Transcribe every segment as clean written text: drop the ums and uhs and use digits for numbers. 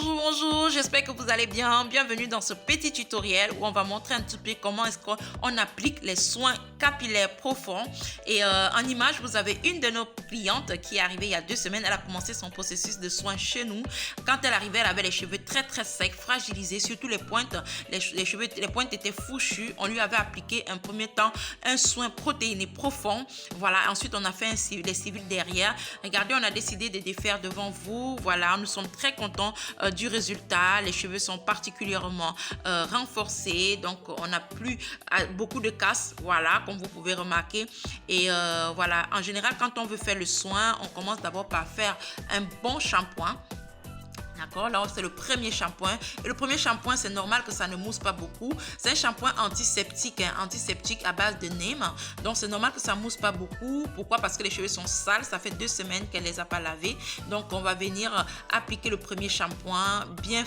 Bonjour, j'espère que vous allez bien. Bienvenue dans ce petit tutoriel où on va montrer un petit peu comment est-ce qu'on applique les soins capillaires profonds. Et en image, vous avez une de nos clientes qui est arrivée il y a 2 semaines. Elle a commencé son processus de soins chez nous. Quand elle arrivait, elle avait les cheveux très secs, fragilisés, surtout les pointes. Les pointes étaient fouchues. On lui avait appliqué un premier temps un soin protéiné profond. Voilà, ensuite on a fait les civils derrière. Regardez, on a décidé de défaire devant vous. Voilà, nous sommes très contents du résultat. Les cheveux sont particulièrement renforcés, donc on n'a plus beaucoup de casse, voilà, comme vous pouvez remarquer. Et voilà, en général, quand on veut faire le soin, on commence d'abord par faire un bon shampoing. D'accord, là c'est le premier shampoing. Et le premier shampoing, c'est normal que ça ne mousse pas beaucoup. C'est un shampoing antiseptique, antiseptique à base de neem. Donc c'est normal que ça mousse pas beaucoup. Pourquoi? Parce que les cheveux sont sales. Ça fait 2 semaines qu'elle les a pas lavés. Donc on va venir appliquer le premier shampoing bien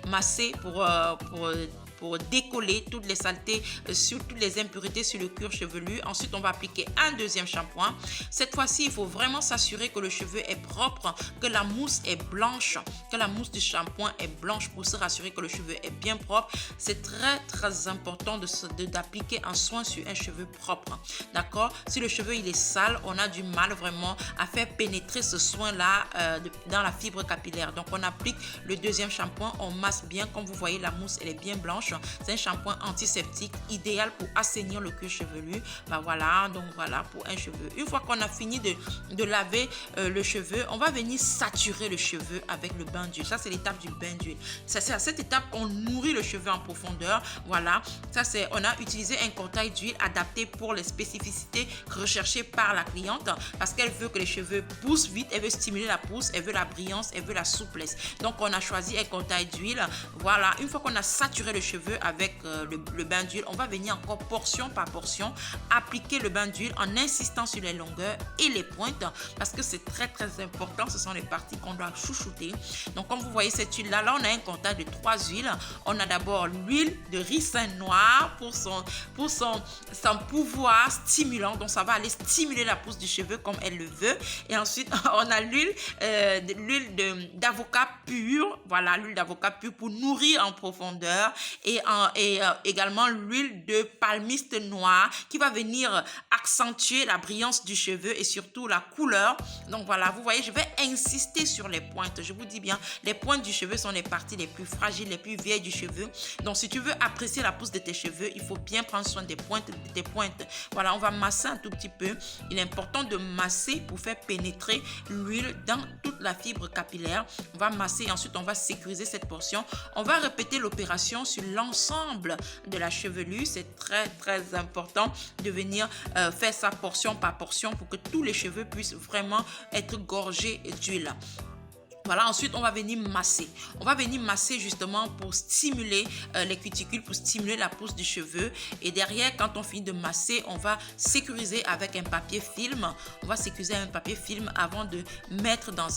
massé pour décoller toutes les saletés, sur toutes les impuretés sur le cuir chevelu. Ensuite, on va appliquer un deuxième shampoing. Cette fois-ci, il faut vraiment s'assurer que le cheveu est propre, que la mousse est blanche, que la mousse du shampoing est blanche pour se rassurer que le cheveu est bien propre. C'est très important d'appliquer un soin sur un cheveu propre. D'accord? Si le cheveu il est sale, on a du mal vraiment à faire pénétrer ce soin-là dans la fibre capillaire. Donc, on applique le deuxième shampoing, on masse bien. Comme vous voyez, la mousse, elle est bien blanche. C'est un shampoing antiseptique idéal pour assainir le cuir chevelu. Ben voilà, donc voilà pour un cheveu. Une fois qu'on a fini de laver le cheveu, on va venir saturer le cheveu avec le bain d'huile. Ça, c'est l'étape du bain d'huile. C'est à cette étape qu'on nourrit le cheveu en profondeur. Voilà, ça c'est, on a utilisé un cocktail d'huile adapté pour les spécificités recherchées par la cliente parce qu'elle veut que les cheveux poussent vite, elle veut stimuler la pousse, elle veut la brillance, elle veut la souplesse. Donc, on a choisi un cocktail d'huile. Voilà, une fois qu'on a saturé le cheveu avec le bain d'huile, on va venir encore portion par portion appliquer le bain d'huile en insistant sur les longueurs et les pointes parce que c'est très important. Ce sont les parties qu'on doit chouchouter. Donc comme vous voyez cette huile là on a un contact de 3 huiles. On a d'abord l'huile de ricin noir pour son pouvoir stimulant, donc ça va aller stimuler la pousse du cheveu comme elle le veut. Et ensuite on a l'huile d'avocat pur. Voilà, l'huile d'avocat pur pour nourrir en profondeur. Et également l'huile de palmiste noir qui va venir accentuer la brillance du cheveu et surtout la couleur. Donc voilà, vous voyez, je vais insister sur les pointes. Je vous dis bien, les pointes du cheveu sont les parties les plus fragiles, les plus vieilles du cheveu. Donc si tu veux apprécier la pousse de tes cheveux, il faut bien prendre soin des pointes, de tes pointes. Voilà, on va masser un tout petit peu. Il est important de masser pour faire pénétrer l'huile dans toute la fibre capillaire. On va masser et ensuite on va sécuriser cette portion. On va répéter l'opération sur l'ensemble de la chevelure. C'est très important de venir faire ça portion par portion pour que tous les cheveux puissent vraiment être gorgés d'huile. Voilà, ensuite, on va venir masser. On va venir masser justement pour stimuler les cuticules, pour stimuler la pousse du cheveu. Et derrière, quand on finit de masser, on va sécuriser avec un papier film. On va sécuriser un papier film avant de mettre dans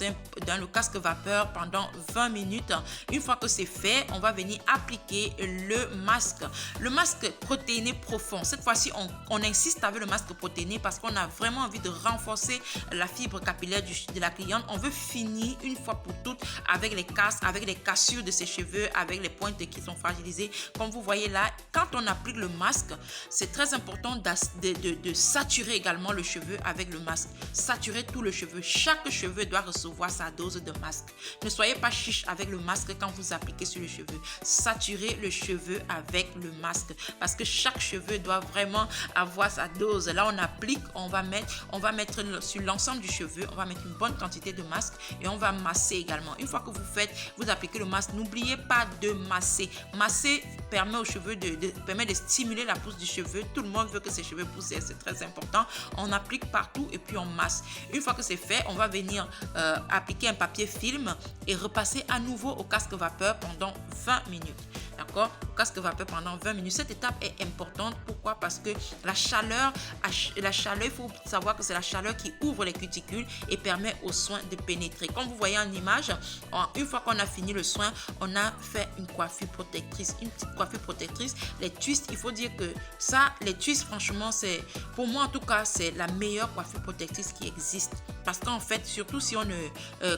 le casque vapeur pendant 20 minutes. Une fois que c'est fait, on va venir appliquer le masque. Le masque protéiné profond. Cette fois-ci, on insiste avec le masque protéiné parce qu'on a vraiment envie de renforcer la fibre capillaire de la cliente. On veut finir une fois pour toutes avec les casses, avec les cassures de ses cheveux, avec les pointes qui sont fragilisées. Comme vous voyez là, quand on applique le masque, c'est très important de saturer également le cheveu avec le masque. Saturer tout le cheveu. Chaque cheveu doit recevoir sa dose de masque. Ne soyez pas chiche avec le masque quand vous appliquez sur le cheveu. Saturez le cheveu avec le masque parce que chaque cheveu doit vraiment avoir sa dose. Là, on applique, on va mettre sur l'ensemble du cheveu, on va mettre une bonne quantité de masque et on va masser également. Une fois que vous appliquez le masque, n'oubliez pas de masser. Masser permet aux cheveux permet de stimuler la pousse du cheveu. Tout le monde veut que ses cheveux poussent, c'est très important. On applique partout et puis on masse. Une fois que c'est fait, on va venir appliquer un papier film et repasser à nouveau au casque vapeur pendant 20 minutes. d'accord? Casque vapeur pendant 20 minutes. Cette étape est importante. Pourquoi? Parce que la chaleur, il faut savoir que c'est la chaleur qui ouvre les cuticules et permet aux soins de pénétrer. Comme vous voyez en image, une fois qu'on a fini le soin, on a fait une coiffure protectrice, une petite coiffure protectrice. Les twists, il faut dire que ça, les twists, franchement, c'est, pour moi en tout cas, c'est la meilleure coiffure protectrice qui existe. Parce qu'en fait, surtout si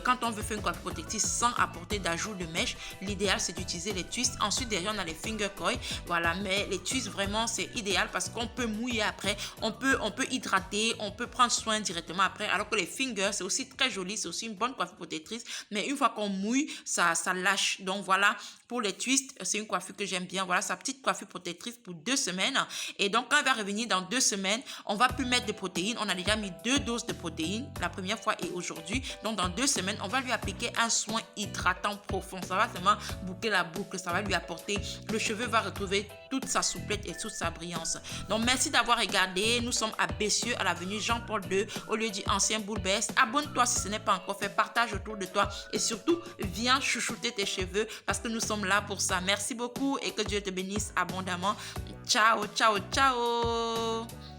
quand on veut faire une coiffure protectrice sans apporter d'ajout de mèche, l'idéal c'est d'utiliser les twists. Ensuite, derrière, on a les finger coils. Voilà, mais les twists, vraiment, c'est idéal parce qu'on peut mouiller après, on peut hydrater, on peut prendre soin directement après. Alors que les fingers, c'est aussi très joli, c'est aussi une bonne coiffure protectrice. Mais une fois qu'on mouille, ça lâche. Donc voilà, pour les twists, c'est une coiffure que j'aime bien. Voilà, sa petite coiffure protectrice pour 2 semaines. Et donc, quand elle va revenir dans 2 semaines, on va plus mettre de protéines. On a déjà mis 2 doses de protéines, la première fois et aujourd'hui. Donc, dans 2 semaines, on va lui appliquer un soin hydratant profond. Ça va vraiment boucler la boucle. Ça va lui apporter, le cheveu va retrouver toute sa souplesse et toute sa brillance. Donc, merci d'avoir regardé. Nous sommes à Bessieux, à l'avenue Jean-Paul II, au lieu du ancien Boulbès. Abonne-toi si ce n'est pas encore fait. Partage autour de toi. Et surtout, viens chouchouter tes cheveux parce que nous sommes là pour ça. Merci beaucoup et que Dieu te bénisse abondamment. Ciao, ciao, ciao.